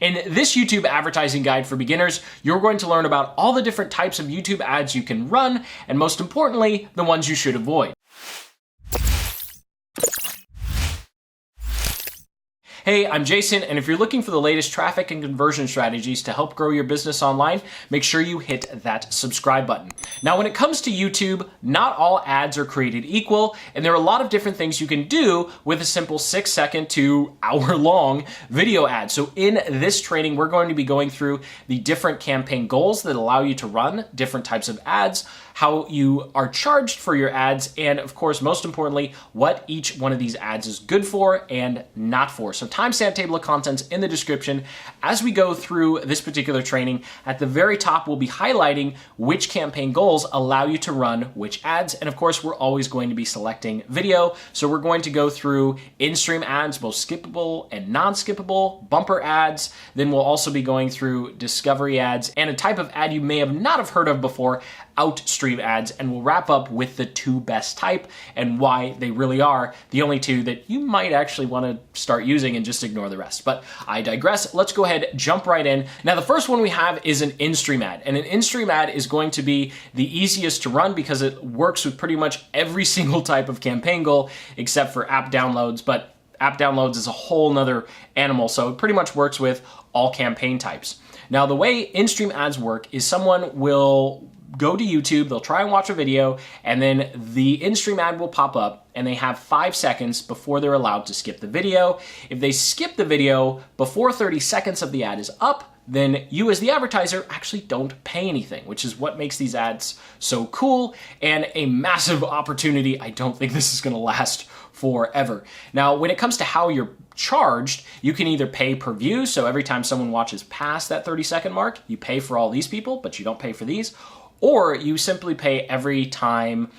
In this YouTube advertising guide for beginners, you're going to learn about all the different types of YouTube ads you can run, and most importantly, the ones you should avoid. Hey, I'm Jason, and if you're looking for the latest traffic and conversion strategies to help grow your business online, make sure you hit that subscribe button. Now, when it comes to YouTube, not all ads are created equal, and there are a lot of different things you can do with a simple 6-second to hour-long video ad. So in this training, we're going to be going through the different campaign goals that allow you to run different types of ads, how you are charged for your ads, and of course, most importantly, what each one of these ads is good for and not for. So timestamp table of contents in the description. As we go through this particular training, at the very top, we'll be highlighting which campaign goals allow you to run which ads. And of course, we're always going to be selecting video. So we're going to go through in-stream ads, both skippable and non-skippable, bumper ads. Then we'll also be going through discovery ads and a type of ad you may have not have heard of before, Outstream ads, and we'll wrap up with the two best type and why they really are the only two that you might actually want to start using and just ignore the rest. But I digress. Let's go ahead, jump right in. Now, the first one we have is an in-stream ad, and an in-stream ad is going to be the easiest to run because it works with pretty much every single type of campaign goal except for app downloads, but app downloads is a whole nother animal, so it pretty much works with all campaign types. Now, the way in-stream ads work is someone will go to YouTube, they'll try and watch a video, and then the in-stream ad will pop up, and they have 5 seconds before they're allowed to skip the video. If they skip the video before 30 seconds of the ad is up, then you as the advertiser actually don't pay anything, which is what makes these ads so cool and a massive opportunity. I don't think this is going to last forever. Now, when it comes to how you're charged, you can either pay per view, so every time someone watches past that 30-second mark, you pay for all these people, but you don't pay for these, or you simply pay every time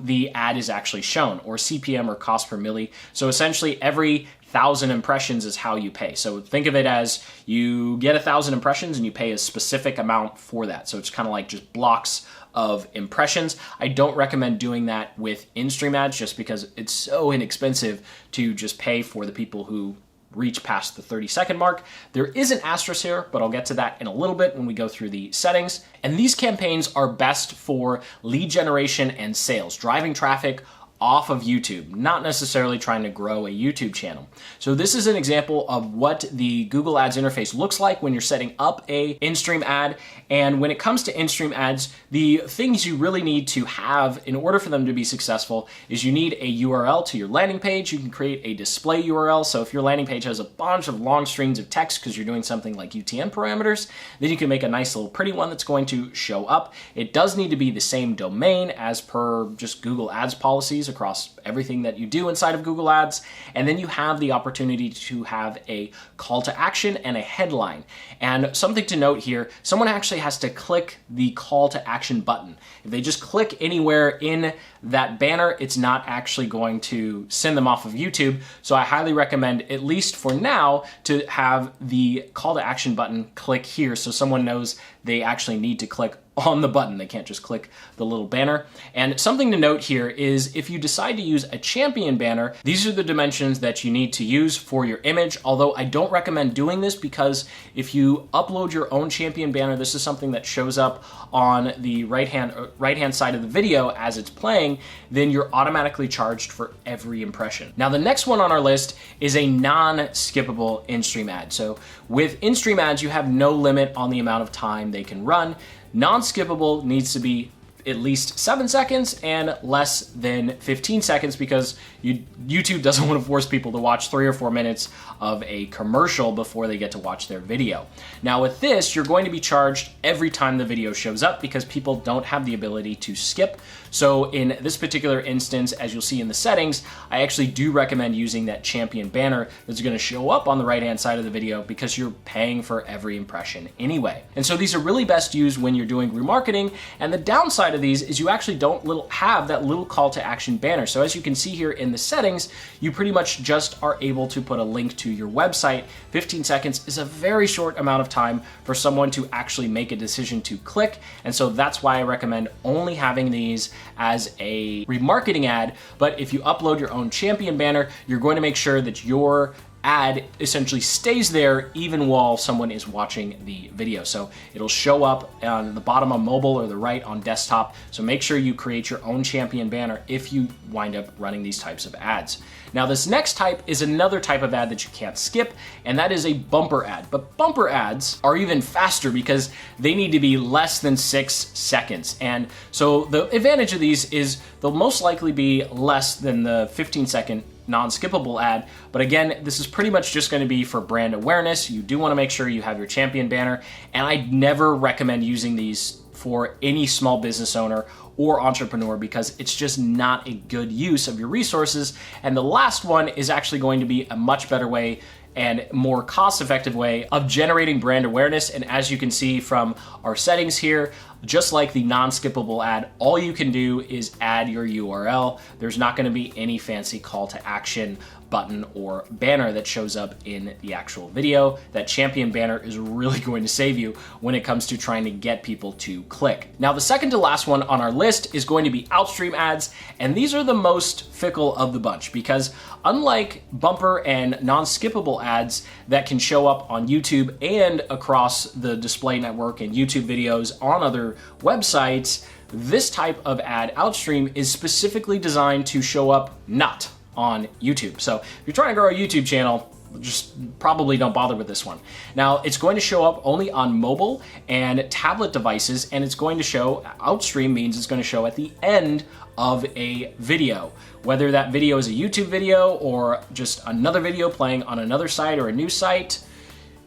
the ad is actually shown, or CPM or cost per milli. So essentially every 1,000 impressions is how you pay. So think of it as you get 1,000 impressions and you pay a specific amount for that. So it's kind of like just blocks of impressions. I don't recommend doing that with in-stream ads just because it's so inexpensive to just pay for the people who reach past the 30-second mark. There is an asterisk here, but I'll get to that in a little bit when we go through the settings. And these campaigns are best for lead generation and sales, driving traffic off of YouTube, not necessarily trying to grow a YouTube channel. So this is an example of what the Google Ads interface looks like when you're setting up a in-stream ad. And when it comes to in-stream ads, the things you really need to have in order for them to be successful is you need a URL to your landing page. You can create a display URL. So if your landing page has a bunch of long strings of text because you're doing something like UTM parameters, then you can make a nice little pretty one that's going to show up. It does need to be the same domain as per just Google Ads policies across everything that you do inside of Google Ads. And then you have the opportunity to have a call to action and a headline. And something to note here, someone actually has to click the call to action button. If they just click anywhere in that banner, it's not actually going to send them off of YouTube. So I highly recommend, at least for now, to have the call to action button click here so someone knows they actually need to click on the button. They can't just click the little banner. And something to note here is if you decide to use a champion banner, these are the dimensions that you need to use for your image. Although I don't recommend doing this because if you upload your own champion banner, this is something that shows up on the right-hand side of the video as it's playing, then you're automatically charged for every impression. Now, the next one on our list is a non-skippable in-stream ad. So with in-stream ads, you have no limit on the amount of time they can run. Non-skippable needs to be at least 7 seconds and less than 15 seconds because YouTube doesn't want to force people to watch 3 or 4 minutes of a commercial before they get to watch their video. Now with this, you're going to be charged every time the video shows up because people don't have the ability to skip. So in this particular instance, as you'll see in the settings, I actually do recommend using that champion banner that's going to show up on the right-hand side of the video because you're paying for every impression anyway. And so these are really best used when you're doing remarketing. And the downside of these is you actually don't have that little call to action banner. So as you can see here in the settings, you pretty much just are able to put a link to your website. 15 seconds is a very short amount of time for someone to actually make a decision to click. And so that's why I recommend only having these as a remarketing ad. But if you upload your own champion banner, you're going to make sure that your ad essentially stays there even while someone is watching the video. So it'll show up on the bottom on mobile or the right on desktop. So make sure you create your own champion banner if you wind up running these types of ads. Now this next type is another type of ad that you can't skip, and that is a bumper ad. But bumper ads are even faster because they need to be less than 6 seconds. And so the advantage of these is they'll most likely be less than the 15-second non-skippable ad. But again, this is pretty much just going to be for brand awareness. You do want to make sure you have your champion banner, and I'd never recommend using these for any small business owner or entrepreneur because it's just not a good use of your resources. And the last one is actually going to be a much better way and more cost-effective way of generating brand awareness. And as you can see from our settings here, just like the non-skippable ad, all you can do is add your URL. There's not going to be any fancy call to action button or banner that shows up in the actual video. That champion banner is really going to save you when it comes to trying to get people to click. Now, the second to last one on our list is going to be Outstream ads, and these are the most fickle of the bunch because unlike bumper and non-skippable ads that can show up on YouTube and across the display network and YouTube videos on other websites, this type of ad, Outstream, is specifically designed to show up not on YouTube. So if you're trying to grow a YouTube channel, just probably don't bother with this one. Now, it's going to show up only on mobile and tablet devices, and it's going to show, Outstream means it's going to show at the end of a video. Whether that video is a YouTube video or just another video playing on another site or a new site,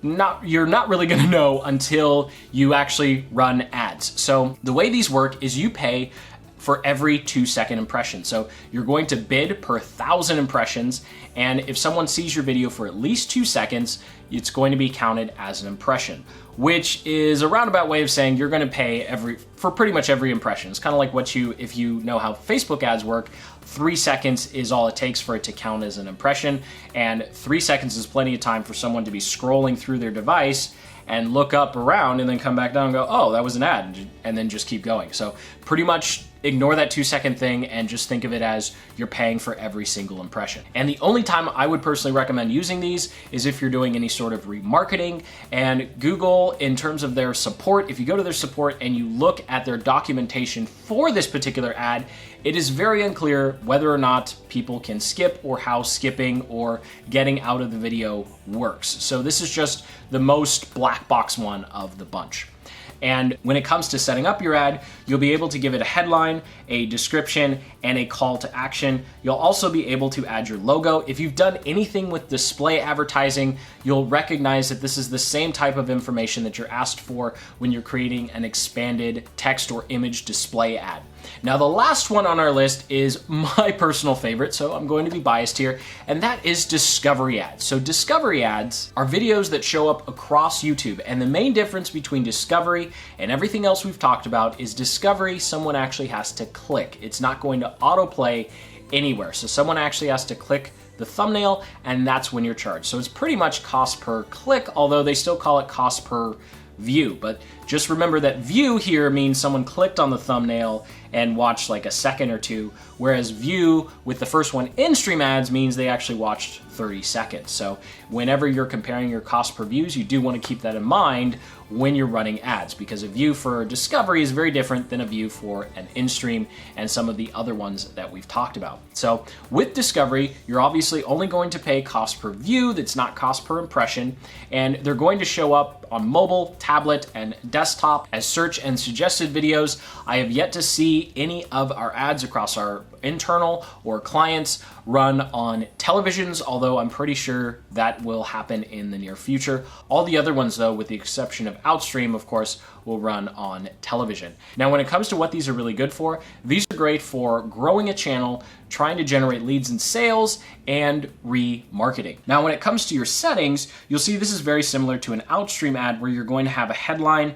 you're not really gonna know until you actually run ads. So the way these work is you pay for every 2-second impression. So you're going to bid per 1,000 impressions, and if someone sees your video for at least 2 seconds, it's going to be counted as an impression, which is a roundabout way of saying you're gonna pay for pretty much every impression. It's kind of like if you know how Facebook ads work, 3 seconds is all it takes for it to count as an impression, and 3 seconds is plenty of time for someone to be scrolling through their device and look up around and then come back down and go, oh, that was an ad, and then just keep going. So pretty much ignore that 2-second thing and just think of it as you're paying for every single impression. And the only time I would personally recommend using these is if you're doing any sort of remarketing. And Google, in terms of their support, if you go to their support and you look at their documentation for this particular ad, it is very unclear whether or not people can skip or how skipping or getting out of the video works. So this is just the most black box one of the bunch. And when it comes to setting up your ad, you'll be able to give it a headline, a description, and a call to action. You'll also be able to add your logo. If you've done anything with display advertising, you'll recognize that this is the same type of information that you're asked for when you're creating an expanded text or image display ad. Now, the last one on our list is my personal favorite, so I'm going to be biased here, and that is discovery ads. So discovery ads are videos that show up across YouTube, and the main difference between discovery and everything else we've talked about is discovery, someone actually has to click. It's not going to autoplay anywhere. So someone actually has to click the thumbnail, and that's when you're charged. So it's pretty much cost per click, although they still call it cost per view. But just remember that view here means someone clicked on the thumbnail and watched like a second or two, whereas view with the first one, in-stream ads, means they actually watched 30 seconds. So whenever you're comparing your cost per views, you do want to keep that in mind when you're running ads, because a view for discovery is very different than a view for an in-stream and some of the other ones that we've talked about. So with discovery, you're obviously only going to pay cost per view, that's not cost per impression, and they're going to show up on mobile, tablet, and desktop as search and suggested videos. I have yet to see any of our ads across our internal or clients run on televisions, although I'm pretty sure that will happen in the near future. All the other ones, though, with the exception of Outstream, of course, will run on television. Now, when it comes to what these are really good for, these are great for growing a channel, trying to generate leads and sales, and remarketing. Now, when it comes to your settings, you'll see this is very similar to an Outstream ad where you're going to have a headline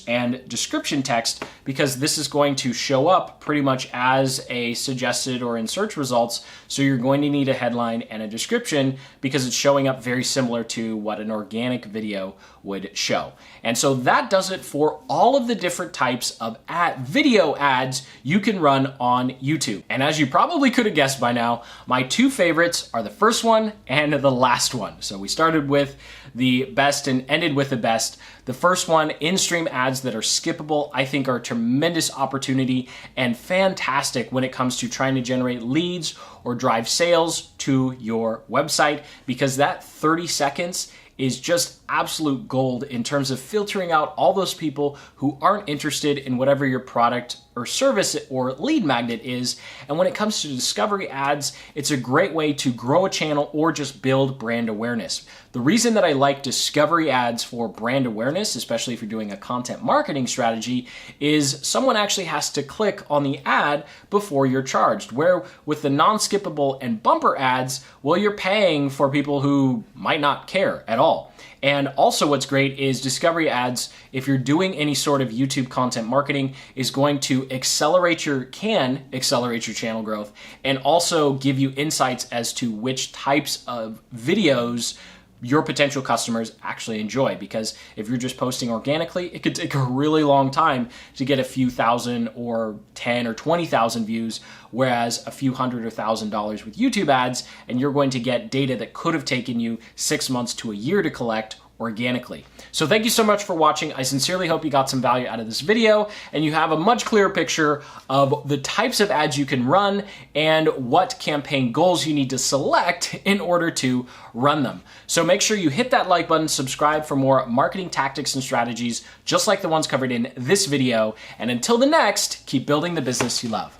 and description text, because this is going to show up pretty much as a suggested or in search results. So So you're going to need a headline and a description because it's showing up very similar to what an organic video would show. And so that does it for all of the different types of video ads you can run on YouTube. And as you probably could have guessed by now, my two favorites are the first one and the last one. So we started with the best and ended with the best. The first one, in-stream ads that are skippable, I think are a tremendous opportunity and fantastic when it comes to trying to generate leads or drive sales to your website, because that 30 seconds is just absolute gold in terms of filtering out all those people who aren't interested in whatever your product or service or lead magnet is. And when it comes to discovery ads, it's a great way to grow a channel or just build brand awareness. The reason that I like discovery ads for brand awareness, especially if you're doing a content marketing strategy, is someone actually has to click on the ad before you're charged. Where with the non-skippable and bumper ads, well, you're paying for people who might not care at all. And also what's great is discovery ads, if you're doing any sort of YouTube content marketing, is going to accelerate your channel growth and also give you insights as to which types of videos your potential customers actually enjoy. Because if you're just posting organically, it could take a really long time to get a few thousand or 10 or 20,000 views, whereas a few $100 or $1,000 with YouTube ads, and you're going to get data that could have taken you 6 months to a year to collect organically. So thank you so much for watching. I sincerely hope you got some value out of this video and you have a much clearer picture of the types of ads you can run and what campaign goals you need to select in order to run them. So make sure you hit that like button, subscribe for more marketing tactics and strategies just like the ones covered in this video. And until the next, keep building the business you love.